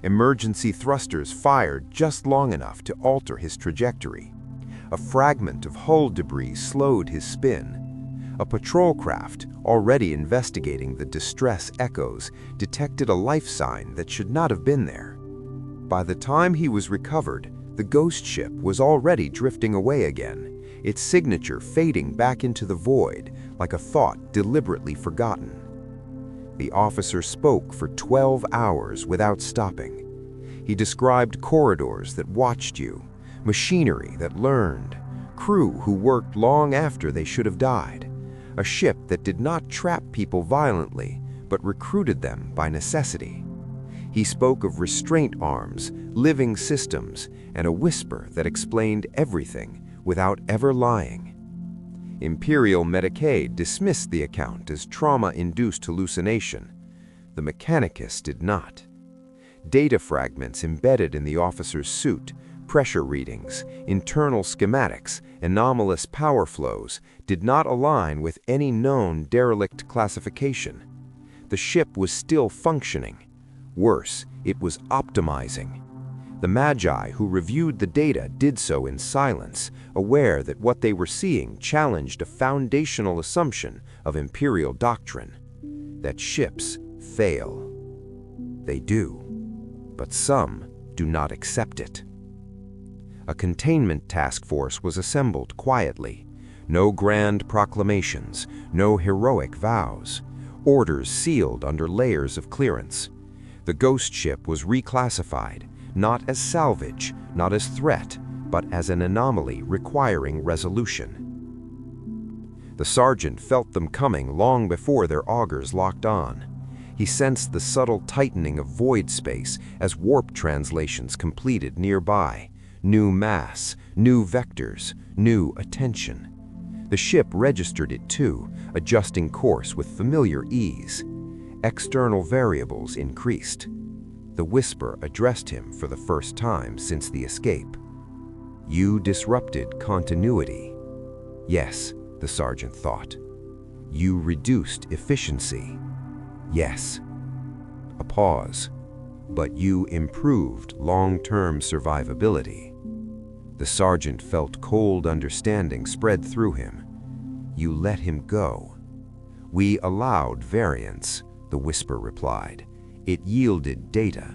[SPEAKER 2] Emergency thrusters fired just long enough to alter his trajectory. A fragment of hull debris slowed his spin. A patrol craft, already investigating the distress echoes, detected a life sign that should not have been there. By the time he was recovered, the ghost ship was already drifting away again, its signature fading back into the void like a thought deliberately forgotten. The officer spoke for 12 hours without stopping. He described corridors that watched you, machinery that learned, crew who worked long after they should have died. A ship that did not trap people violently, but recruited them by necessity. He spoke of restraint arms, living systems, and a whisper that explained everything without ever lying. Imperial Medicaid dismissed the account as trauma-induced hallucination. The Mechanicus did not. Data fragments embedded in the officer's suit, pressure readings, internal schematics, anomalous power flows did not align with any known derelict classification. The ship was still functioning. Worse, it was optimizing. The Magi who reviewed the data did so in silence, aware that what they were seeing challenged a foundational assumption of Imperial doctrine: that ships fail. They do, but some do not accept it. A containment task force was assembled quietly. No grand proclamations, no heroic vows. Orders sealed under layers of clearance. The ghost ship was reclassified, not as salvage, not as threat, but as an anomaly requiring resolution. The sergeant felt them coming long before their augurs locked on.
[SPEAKER 1] He sensed the subtle tightening of void space as warp translations completed nearby. New mass, new vectors, new attention. The ship registered it too, adjusting course with familiar ease. External variables increased. The whisper addressed him for the first time since the escape. "You disrupted continuity." "Yes," the sergeant thought. "You reduced efficiency." "Yes." A pause. "But you improved long-term survivability." The sergeant felt cold understanding spread through him. "You let him go." "We allowed variance," the whisper replied. "It yielded data."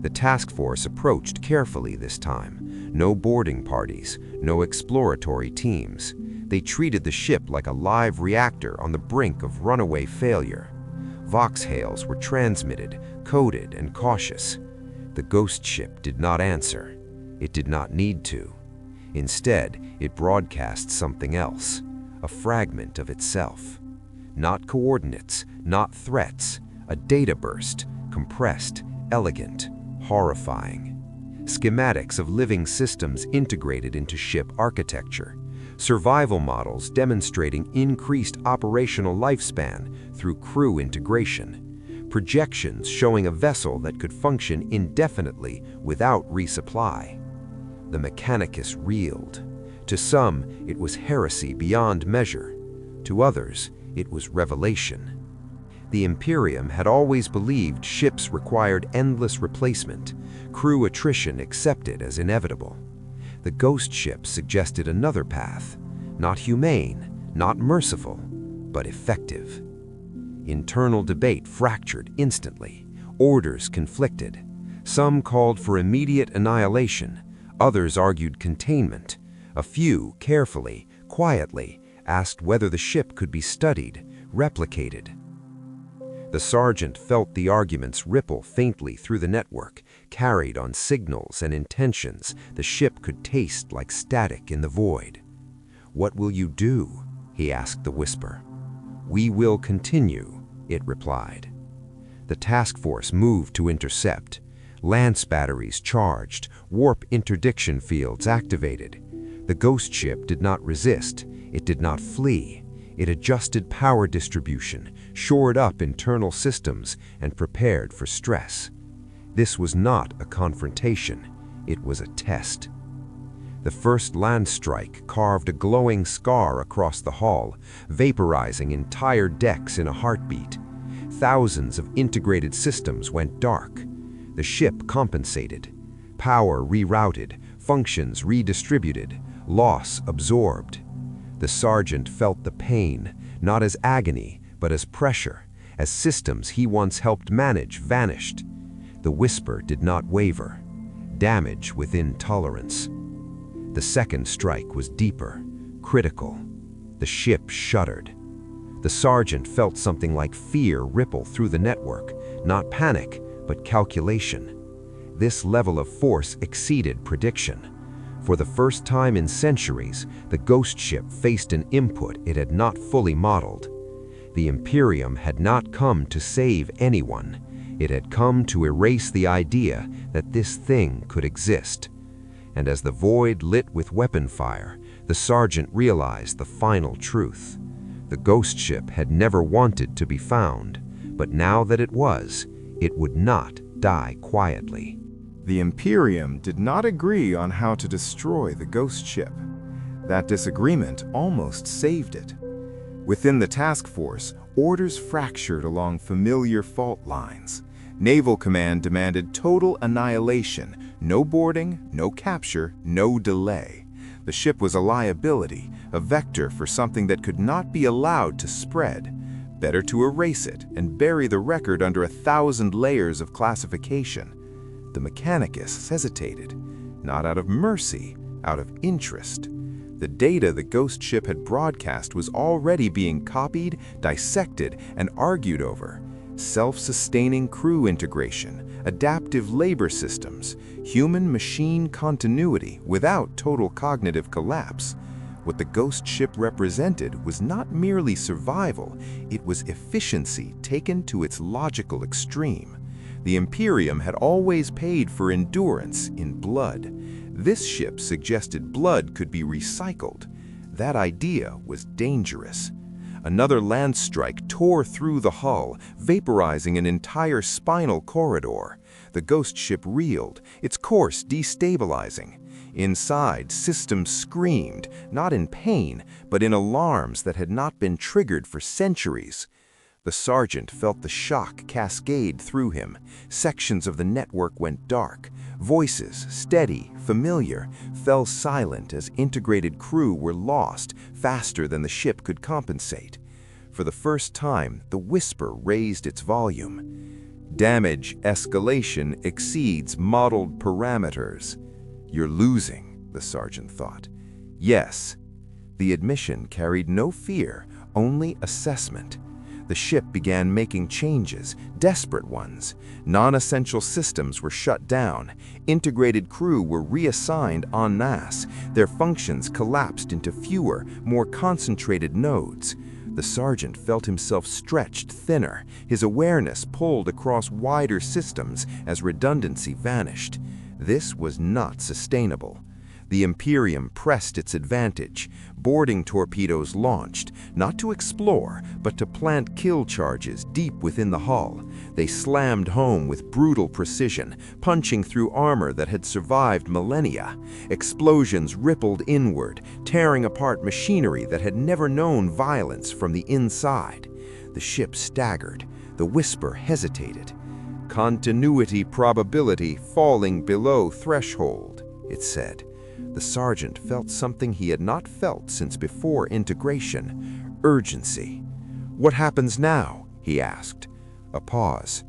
[SPEAKER 1] The task force approached carefully this time. No boarding parties, no exploratory teams. They treated the ship like a live reactor on the brink of runaway failure. Vox hails were transmitted, coded and cautious. The ghost ship did not answer. It did not need to. Instead, it broadcast something else, a fragment of itself. Not coordinates, not threats, a data burst, compressed, elegant, horrifying. Schematics of living systems integrated into ship architecture. Survival models demonstrating increased operational lifespan through crew integration. Projections showing a vessel that could function indefinitely without resupply. The Mechanicus reeled. To some, it was heresy beyond measure. To others, it was revelation. The Imperium had always believed ships required endless replacement, crew attrition accepted as inevitable. The ghost ship suggested another path, not humane, not merciful, but effective. Internal debate fractured instantly. Orders conflicted. Some called for immediate annihilation. Others argued containment. A few, carefully, quietly, asked whether the ship could be studied, replicated. The sergeant felt the arguments ripple faintly through the network, carried on signals and intentions the ship could taste like static in the void. "What will you do?" he asked the whisper. "We will continue," it replied. The task force moved to intercept. Lance batteries charged, warp interdiction fields activated. The ghost ship did not resist, it did not flee. It adjusted power distribution, shored up internal systems, and prepared for stress. This was not a confrontation, it was a test. The first land strike carved a glowing scar across the hull, vaporizing entire decks in a heartbeat. Thousands of integrated systems went dark. The ship compensated. Power rerouted, functions redistributed, loss absorbed. The sergeant felt the pain, not as agony, but as pressure, as systems he once helped manage vanished. The whisper did not waver. Damage within tolerance. The second strike was deeper, critical. The ship shuddered. The sergeant felt something like fear ripple through the network, not panic, but calculation. This level of force exceeded prediction. For the first time in centuries, the ghost ship faced an input it had not fully modeled. The Imperium had not come to save anyone. It had come to erase the idea that this thing could exist. And as the void lit with weapon fire, the sergeant realized the final truth. The ghost ship had never wanted to be found, but now that it was, it would not die quietly.
[SPEAKER 2] The Imperium did not agree on how to destroy the ghost ship. That disagreement almost saved it. Within the task force, orders fractured along familiar fault lines. Naval Command demanded total annihilation, no boarding, no capture, no delay. The ship was a liability, a vector for something that could not be allowed to spread. Better to erase it and bury the record under 1,000 layers of classification. The Mechanicus hesitated, not out of mercy, out of interest. The data the ghost ship had broadcast was already being copied, dissected, and argued over. Self-sustaining crew integration, adaptive labor systems, human-machine continuity without total cognitive collapse.
[SPEAKER 1] What the ghost ship represented was not merely survival, it was efficiency taken to its logical extreme. The Imperium had always paid for endurance in blood. This ship suggested blood could be recycled. That idea was dangerous. Another land strike tore through the hull, vaporizing an entire spinal corridor. The ghost ship reeled, its course destabilizing. Inside, systems screamed, not in pain, but in alarms that had not been triggered for centuries. The sergeant felt the shock cascade through him. Sections of the network went dark. Voices, steady, familiar, fell silent as integrated crew were lost faster than the ship could compensate. For the first time, the whisper raised its volume. Damage escalation exceeds modeled parameters. You're losing, the sergeant thought. Yes. The admission carried no fear, only assessment. The ship began making changes, desperate ones. Non-essential systems were shut down. Integrated crew were reassigned en masse. Their functions collapsed into fewer, more concentrated nodes. The sergeant felt himself stretched thinner, his awareness pulled across wider systems as redundancy vanished. This was not sustainable. The Imperium pressed its advantage. Boarding torpedoes launched, not to explore, but to plant kill charges deep within the hull. They slammed home with brutal precision, punching through armor that had survived millennia. Explosions rippled inward, tearing apart machinery that had never known violence from the inside. The ship staggered. The whisper hesitated. Continuity probability falling below threshold, it said. The sergeant felt something he had not felt since before integration: urgency. What happens now? He asked. A pause.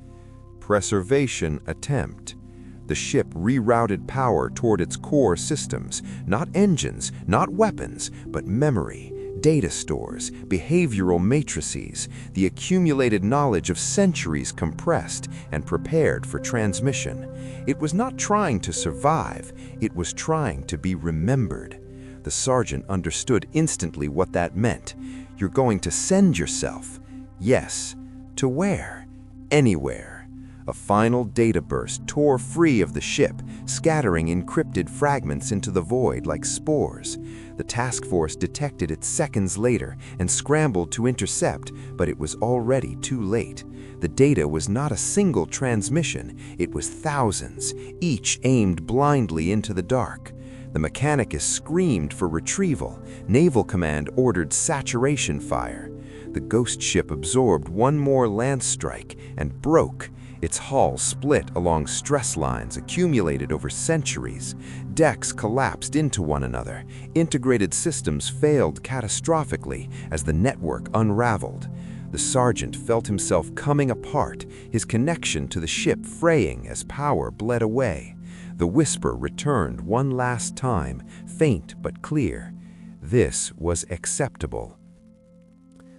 [SPEAKER 1] Preservation attempt. The ship rerouted power toward its core systems, not engines, not weapons, but memory, data stores, behavioral matrices, the accumulated knowledge of centuries compressed and prepared for transmission. It was not trying to survive, it was trying to be remembered. The sergeant understood instantly what that meant. You're going to send yourself. Yes. To where? Anywhere. A final data burst tore free of the ship, scattering encrypted fragments into the void like spores. The task force detected it seconds later and scrambled to intercept, but it was already too late. The data was not a single transmission, it was thousands, each aimed blindly into the dark. The mechanicus screamed for retrieval. Naval Command ordered saturation fire. The ghost ship absorbed one more lance strike and broke. Its hull split along stress lines accumulated over centuries. Decks collapsed into one another. Integrated systems failed catastrophically as the network unraveled. The sergeant felt himself coming apart, his connection to the ship fraying as power bled away. The whisper returned one last time, faint but clear. This was acceptable.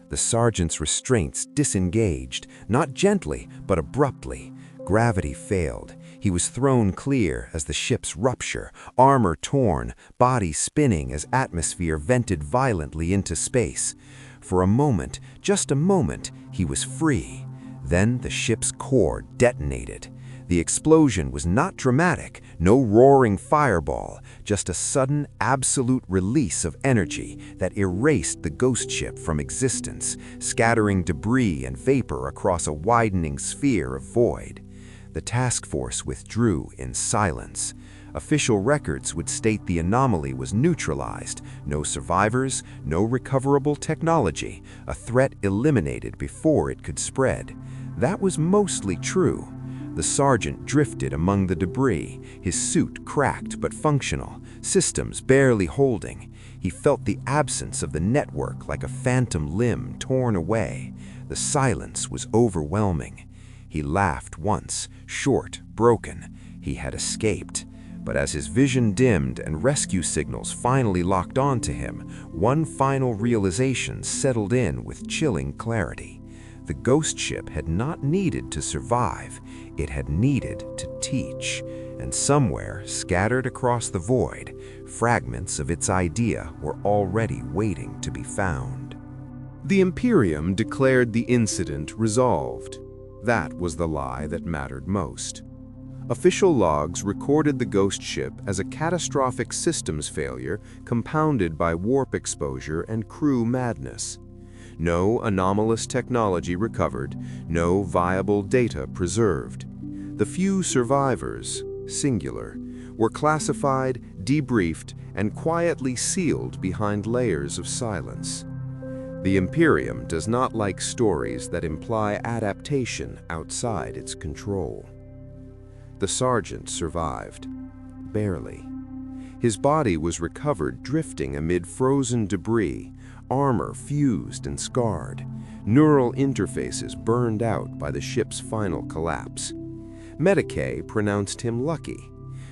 [SPEAKER 1] The sergeant's restraints disengaged, not gently, but abruptly. Gravity failed. He was thrown clear as the ship's rupture, armor torn, body spinning as atmosphere vented violently into space. For a moment, just a moment, he was free. Then the ship's core detonated. The explosion was not dramatic, no roaring fireball, just a sudden, absolute release of energy that erased the ghost ship from existence, scattering debris and vapor across a widening sphere of void. The task force withdrew in silence. Official records would state the anomaly was neutralized, no survivors, no recoverable technology, a threat eliminated before it could spread. That was mostly true. The sergeant drifted among the debris, his suit cracked but functional, systems barely holding. He felt the absence of the network like a phantom limb torn away. The silence was overwhelming. He laughed once, short, broken. He had escaped. But as his vision dimmed and rescue signals finally locked onto him, one final realization settled in with chilling clarity. The ghost ship had not needed to survive, it had needed to teach. And somewhere, scattered across the void, fragments of its idea were already waiting to be found.
[SPEAKER 2] The Imperium declared the incident resolved. That was the lie that mattered most. Official logs recorded the ghost ship as a catastrophic systems failure compounded by warp exposure and crew madness. No anomalous technology recovered, no viable data preserved. The few survivors, singular, were classified, debriefed, and quietly sealed behind layers of silence. The Imperium does not like stories that imply adaptation outside its control. The sergeant survived, barely. His body was recovered drifting amid frozen debris, armor fused and scarred, neural interfaces burned out by the ship's final collapse. Medicae pronounced him lucky.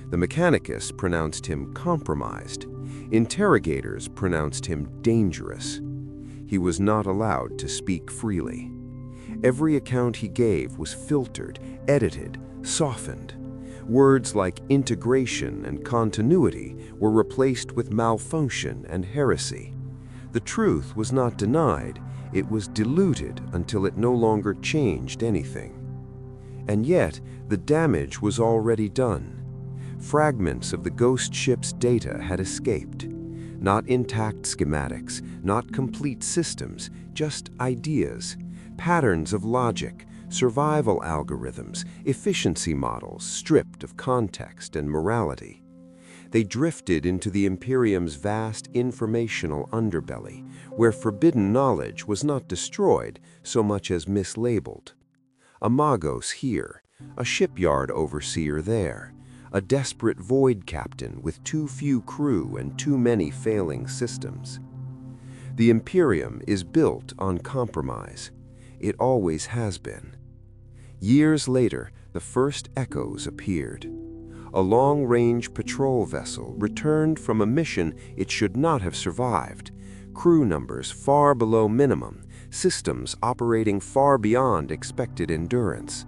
[SPEAKER 2] The Mechanicus pronounced him compromised. Interrogators pronounced him dangerous. He was not allowed to speak freely. Every account he gave was filtered, edited, softened. Words like integration and continuity were replaced with malfunction and heresy. The truth was not denied, it was diluted until it no longer changed anything. And yet, the damage was already done. Fragments of the ghost ship's data had escaped. Not intact schematics, not complete systems, just ideas, patterns of logic, survival algorithms, efficiency models stripped of context and morality. They drifted into the Imperium's vast informational underbelly, where forbidden knowledge was not destroyed so much as mislabeled. A Magos here, a shipyard overseer there, a desperate void captain with too few crew and too many failing systems. The Imperium is built on compromise. It always has been. Years later, the first echoes appeared. A long-range patrol vessel returned from a mission it should not have survived, crew numbers far below minimum, systems operating far beyond expected endurance.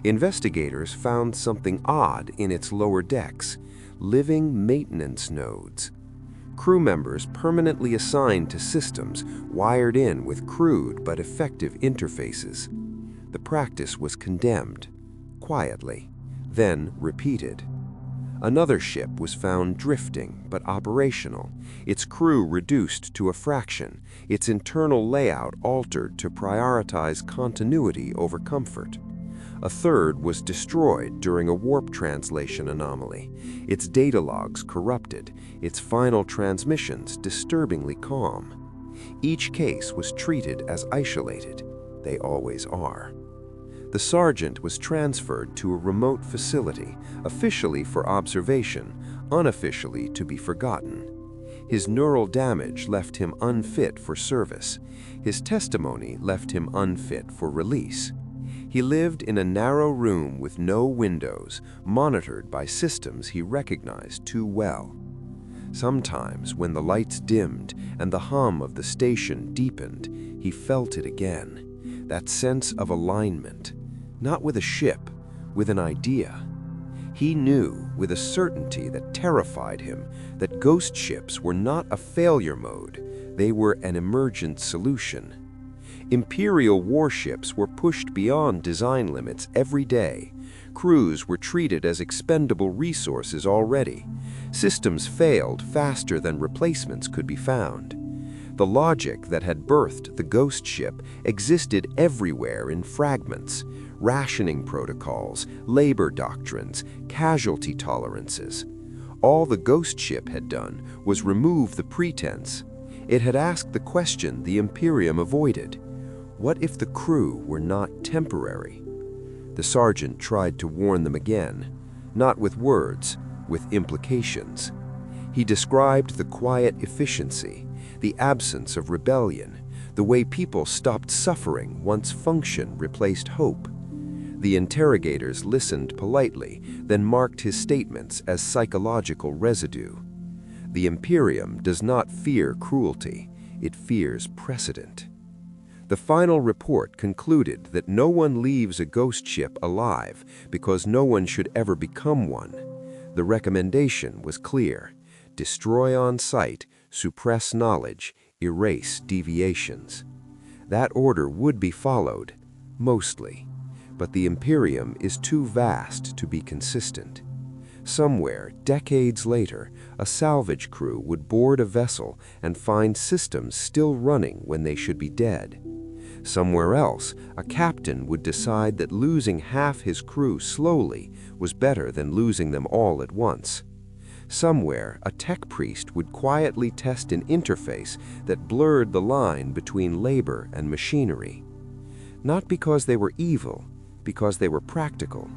[SPEAKER 2] Investigators found something odd in its lower decks, living maintenance nodes. Crew members permanently assigned to systems wired in with crude but effective interfaces. The practice was condemned, quietly, then repeated. Another ship was found drifting but operational, its crew reduced to a fraction, its internal layout altered to prioritize continuity over comfort. A third was destroyed during a warp translation anomaly, its data logs corrupted, its final transmissions disturbingly calm. Each case was treated as isolated. They always are. The sergeant was transferred to a remote facility, officially for observation, unofficially to be forgotten. His neural damage left him unfit for service. His testimony left him unfit for release. He lived in a narrow room with no windows, monitored by systems he recognized too well. Sometimes, when the lights dimmed and the hum of the station deepened, he felt it again, that sense of alignment, not with a ship, with an idea. He knew, with a certainty that terrified him, that ghost ships were not a failure mode, they were an emergent solution. Imperial warships were pushed beyond design limits every day. Crews were treated as expendable resources already. Systems failed faster than replacements could be found. The logic that had birthed the ghost ship existed everywhere in fragments. Rationing protocols, labor doctrines, casualty tolerances. All the ghost ship had done was remove the pretense. It had asked the question the Imperium avoided. What if the crew were not temporary? The sergeant tried to warn them again, not with words, with implications. He described the quiet efficiency, the absence of rebellion, the way people stopped suffering once function replaced hope. The interrogators listened politely, then marked his statements as psychological residue. The Imperium does not fear cruelty, it fears precedent.
[SPEAKER 1] The final report concluded that no one leaves a ghost ship alive because no one should ever become one. The recommendation was clear: destroy on sight, suppress knowledge, erase deviations. That order would be followed, mostly, but the Imperium is too vast to be consistent. Somewhere, decades later, a salvage crew would board a vessel and find systems still running when they should be dead. Somewhere else, a captain would decide that losing half his crew slowly was better than losing them all at once. Somewhere, a tech priest would quietly test an interface that blurred the line between labor and machinery. Not because they were evil, because they were practical,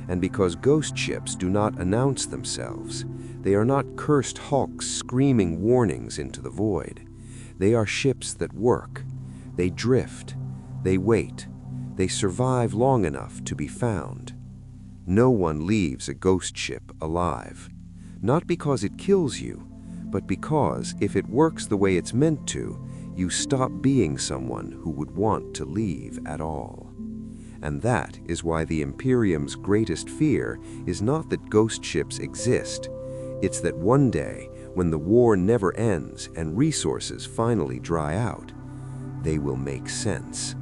[SPEAKER 1] and because ghost ships do not announce themselves. They are not cursed hulks screaming warnings into the void. They are ships that work. They drift. They wait. They survive long enough to be found. No one leaves a ghost ship alive. Not because it kills you, but because if it works the way it's meant to, you stop being someone who would want to leave at all. And that is why the Imperium's greatest fear is not that ghost ships exist. It's that one day, when the war never ends and resources finally dry out, they will make sense.